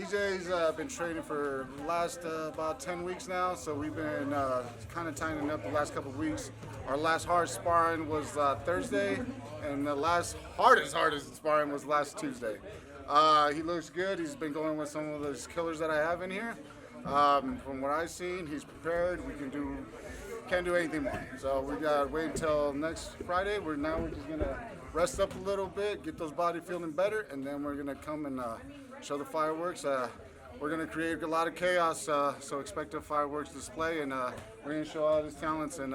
EJ's been training for the last about 10 weeks now, so we've been kind of tightening up the last couple of weeks. Our last hard sparring was Thursday, and the last hardest sparring was last Tuesday. He looks good. He's been going with some of those killers that I have in here. From what I've seen, he's prepared. Can't do anything more. So we got to wait until next Friday. We're just going to rest up a little bit, get those body feeling better, and then we're going to come and show the fireworks. We're going to create a lot of chaos, so expect a fireworks display, and we're going to show all his talents, and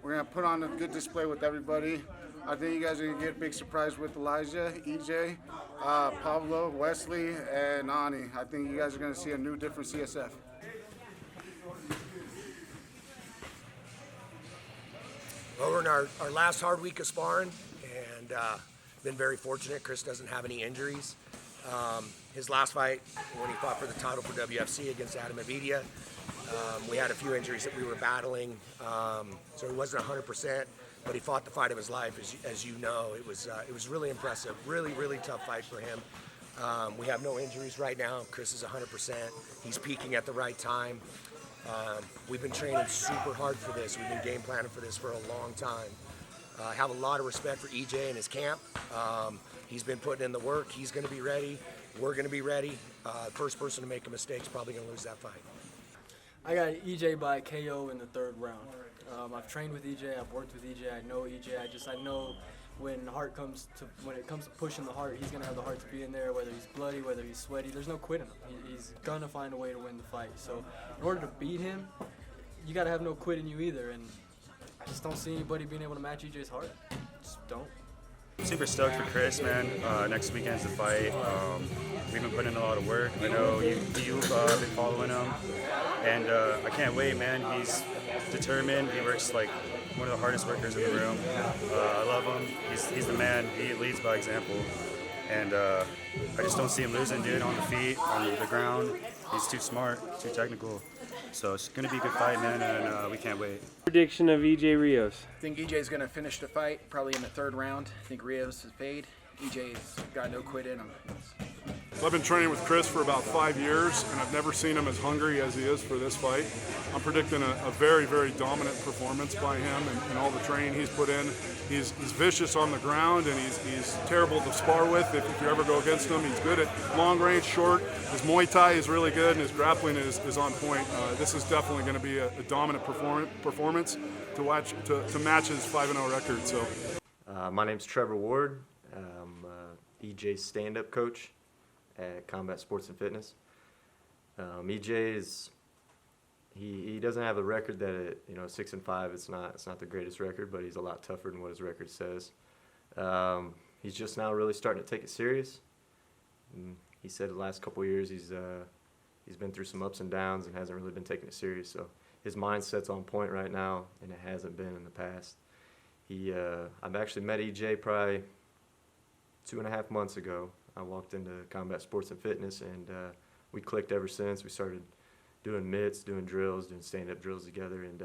we're going to put on a good display with everybody. I think you guys are going to get a big surprise with Elijah, EJ, Pablo, Wesley, and Ani. I think you guys are going to see a new, different CSF. Well, we're in our last hard week of sparring, and been very fortunate. Chris doesn't have any injuries. His last fight, when he fought for the title for WFC against Adam Avidia, we had a few injuries that we were battling, so he wasn't 100%, but he fought the fight of his life, as you know. It was really impressive, really tough fight for him. We have no injuries right now. Chris is 100%. He's peaking at the right time. We've been training super hard for this. We've been game planning for this for a long time. I have a lot of respect for EJ and his camp. He's been putting in the work. He's going to be ready. We're going to be ready. First person to make a mistake is probably going to lose that fight. I got EJ by KO in the third round. I've trained with EJ. I've worked with EJ. I know EJ. I know when it comes to pushing the heart, he's gonna have the heart to be in there. Whether he's bloody, whether he's sweaty, there's no quitting him. He's gonna find a way to win the fight. So in order to beat him, you gotta have no quit in you either. And I just don't see anybody being able to match EJ's heart. Just don't. Super stoked for Chris, man. Next weekend's the fight. We've been putting in a lot of work. I know you've been following him, and I can't wait, man. He's determined. He works like one of the hardest workers in the room. I love him. He's the man. He leads by example, and I just don't see him losing, dude. On the feet, on the ground, he's too smart, too technical. So it's going to be a good fight, man, and we can't wait. Prediction of EJ Rios. I think EJ's going to finish the fight probably in the third round. I think Rios is paid. EJ's got no quit in him. I've been training with Chris for about 5 years, and I've never seen him as hungry as he is for this fight. I'm predicting a very dominant performance by him and all the training he's put in. He's vicious on the ground, and he's terrible to spar with if you ever go against him. He's good at long range, short. His Muay Thai is really good, and his grappling is on point. This is definitely going to be a dominant performance to match his 5-0 record. So, my name's Trevor Ward. I'm EJ's stand-up coach at Combat Sports and Fitness. EJ is he doesn't have a record that 6-5. It's not the greatest record, but he's a lot tougher than what his record says. He's just now really starting to take it serious. And he said the last couple of years he's been through some ups and downs and hasn't really been taking it serious. So his mindset's on point right now, and it hasn't been in the past. I've actually met EJ probably 2.5 months ago. I walked into Combat Sports and Fitness, and we clicked ever since. We started doing mitts, doing drills, doing stand-up drills together, and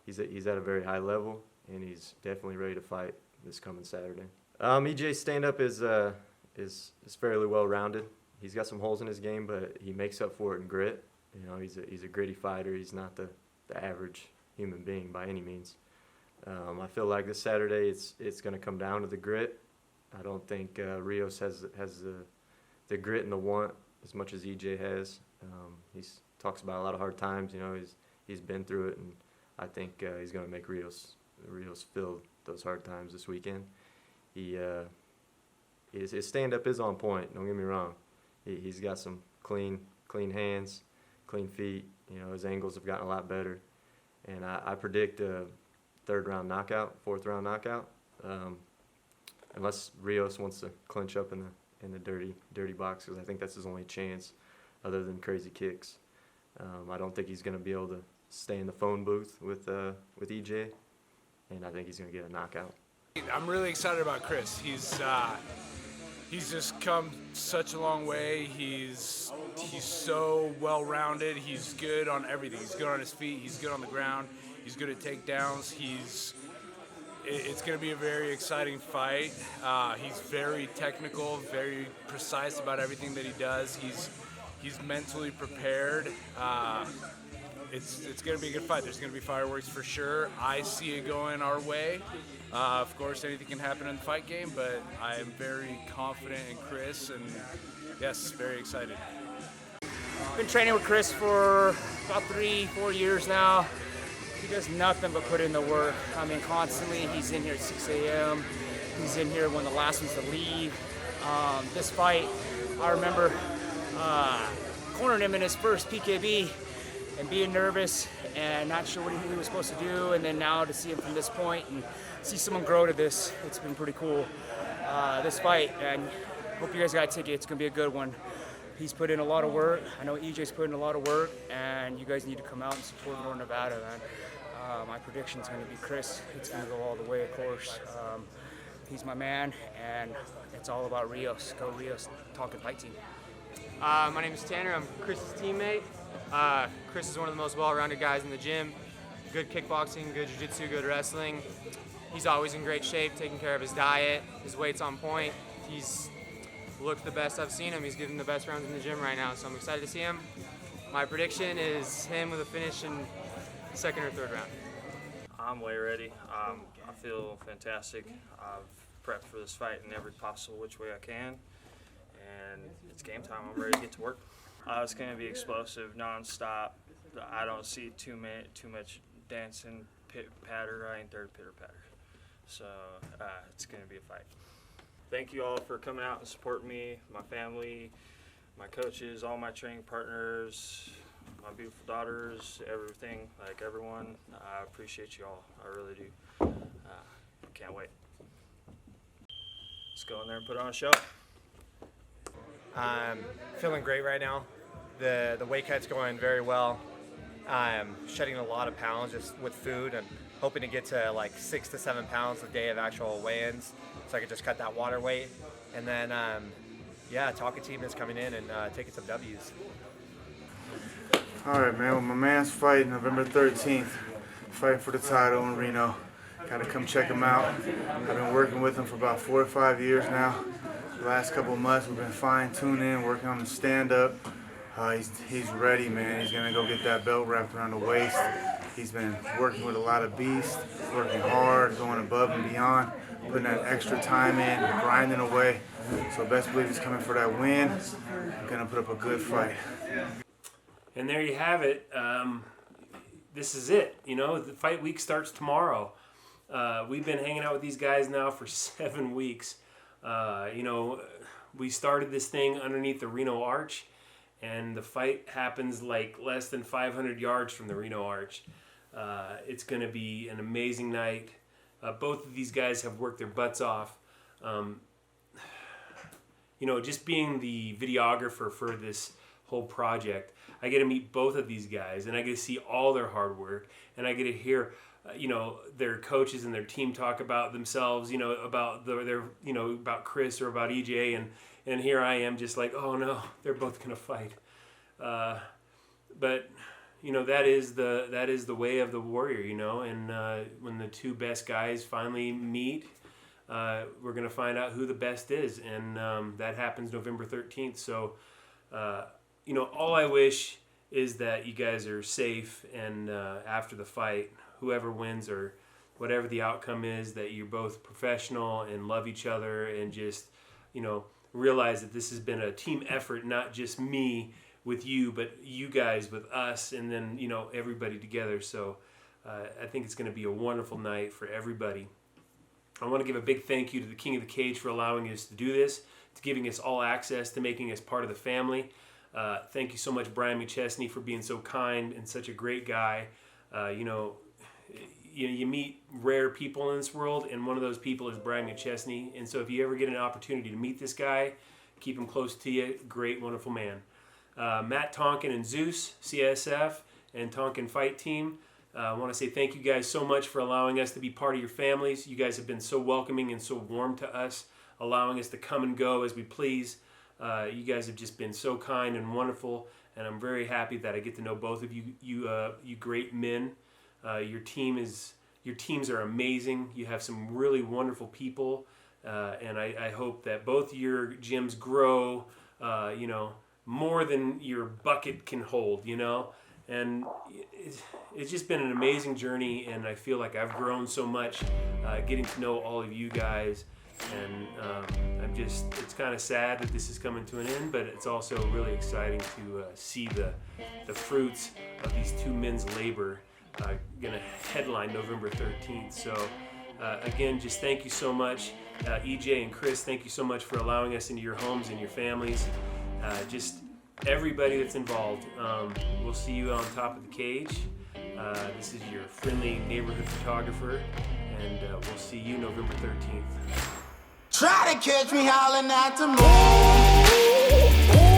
he's at a very high level, and he's definitely ready to fight this coming Saturday. EJ's stand-up is fairly well-rounded. He's got some holes in his game, but he makes up for it in grit. He's a gritty fighter. He's not the average human being by any means. I feel like this Saturday it's going to come down to the grit. I don't think Rios has the grit and the want as much as EJ has. He talks about a lot of hard times. He's been through it, and I think he's going to make Rios feel those hard times this weekend. His stand-up is on point. Don't get me wrong. He's got some clean hands, clean feet. His angles have gotten a lot better, and I predict a third-round knockout, fourth-round knockout. Unless Rios wants to clinch up in the dirty box, because I think that's his only chance, other than crazy kicks. I don't think he's going to be able to stay in the phone booth with EJ, and I think he's going to get a knockout. I'm really excited about Chris. He's just come such a long way. He's so well-rounded. He's good on everything. He's good on his feet. He's good on the ground. He's good at takedowns. It's going to be a very exciting fight. He's very technical, very precise about everything that he does. He's mentally prepared. It's going to be a good fight. There's going to be fireworks for sure. I see it going our way. Of course, anything can happen in the fight game, but I am very confident in Chris, and yes, very excited. Been training with Chris for about 3-4 years now. He does nothing but put in the work. I mean, constantly. He's in here at 6 a.m. He's in here when the last one's to leave. This fight, I remember cornering him in his first PKB and being nervous and not sure what he was supposed to do. And then now to see him from this point and see someone grow to this, it's been pretty cool. This fight, and hope you guys got a ticket. It's going to be a good one. He's put in a lot of work. I know EJ's put in a lot of work, and you guys need to come out and support Northern Nevada, man. My prediction is going to be Chris. It's going to go all the way, of course. He's my man, and it's all about Rios. Go Rios, Tonkin fight team. My name is Tanner. I'm Chris's teammate. Chris is one of the most well-rounded guys in the gym. Good kickboxing, good jiu-jitsu, good wrestling. He's always in great shape, taking care of his diet. His weight's on point. He's looked the best I've seen him. He's giving the best rounds in the gym right now, so I'm excited to see him. My prediction is him with a finish in the second or third round. I'm way ready. I feel fantastic. I've prepped for this fight in every possible which way I can, and it's game time. I'm ready to get to work. It's going to be explosive, non-stop. I don't see too much dancing, patter. I ain't there to pitter-patter. So it's going to be a fight. Thank you all for coming out and supporting me, my family, my coaches, all my training partners, my beautiful daughters, everything, like everyone. I appreciate you all. I really do. Can't wait. Let's go in there and put on a show. I'm feeling great right now. The weight cut's going very well. I'm shedding a lot of pounds just with food and hoping to get to like 6 to 7 pounds the day of actual weigh-ins, so I could just cut that water weight. And then, yeah, Tonkin team is coming in and taking some W's. All right, man. Well, my man's fighting November 13th, fighting for the title in Reno. Got to come check him out. I've been working with him for about 4 or 5 years now. The last couple of months, we've been fine-tuning, working on the stand-up. He's ready, man. He's gonna go get that belt wrapped around the waist. He's been working with a lot of beasts, working hard, going above and beyond, putting that extra time in, grinding away. So best believe he's coming for that win. Gonna put up a good fight. And there you have it. This is it. You know, the fight week starts tomorrow. We've been hanging out with these guys now for 7 weeks. You know, we started this thing underneath the Reno Arch, and the fight happens like less than 500 yards from the Reno Arch. It's going to be an amazing night. Both of these guys have worked their butts off. You know, just being the videographer for this whole project, I get to meet both of these guys, and I get to see all their hard work, and I get to hear you know, their coaches and their team talk about themselves, you know, about their you know, about Chris or about EJ, and here I am just like, oh no, they're both gonna fight. But you know, that is the way of the warrior, you know, and when the two best guys finally meet, we're gonna find out who the best is, and that happens November 13th. So you know, all I wish is that you guys are safe, and after the fight, whoever wins or whatever the outcome is, that you're both professional and love each other, and just, you know, realize that this has been a team effort, not just me with you, but you guys with us, and then, you know, everybody together. So I think it's going to be a wonderful night for everybody. I want to give a big thank you to the King of the Cage for allowing us to do this, to giving us all access, to making us part of the family. Thank you so much, Brian McChesney, for being so kind and such a great guy. You know, you meet rare people in this world, and one of those people is Brian McChesney. And so if you ever get an opportunity to meet this guy, keep him close to you. Great, wonderful man. Matt Tonkin and Zeus, CSF, and Tonkin Fight Team. I want to say thank you guys so much for allowing us to be part of your families. You guys have been so welcoming and so warm to us, allowing us to come and go as we please. You guys have just been so kind and wonderful, and I'm very happy that I get to know both of you. You great men. Your teams are amazing. You have some really wonderful people, and I hope that both your gyms grow, you know, more than your bucket can hold, you know? And it's just been an amazing journey, and I feel like I've grown so much getting to know all of you guys. And it's kind of sad that this is coming to an end, but it's also really exciting to see the fruits of these two men's labor gonna headline November 13th. So again, just thank you so much. EJ and Chris, thank you so much for allowing us into your homes and your families. Just everybody that's involved. We'll see you on top of the cage. This is your friendly neighborhood photographer, and we'll see you November 13th. Try to catch me howling at the moon.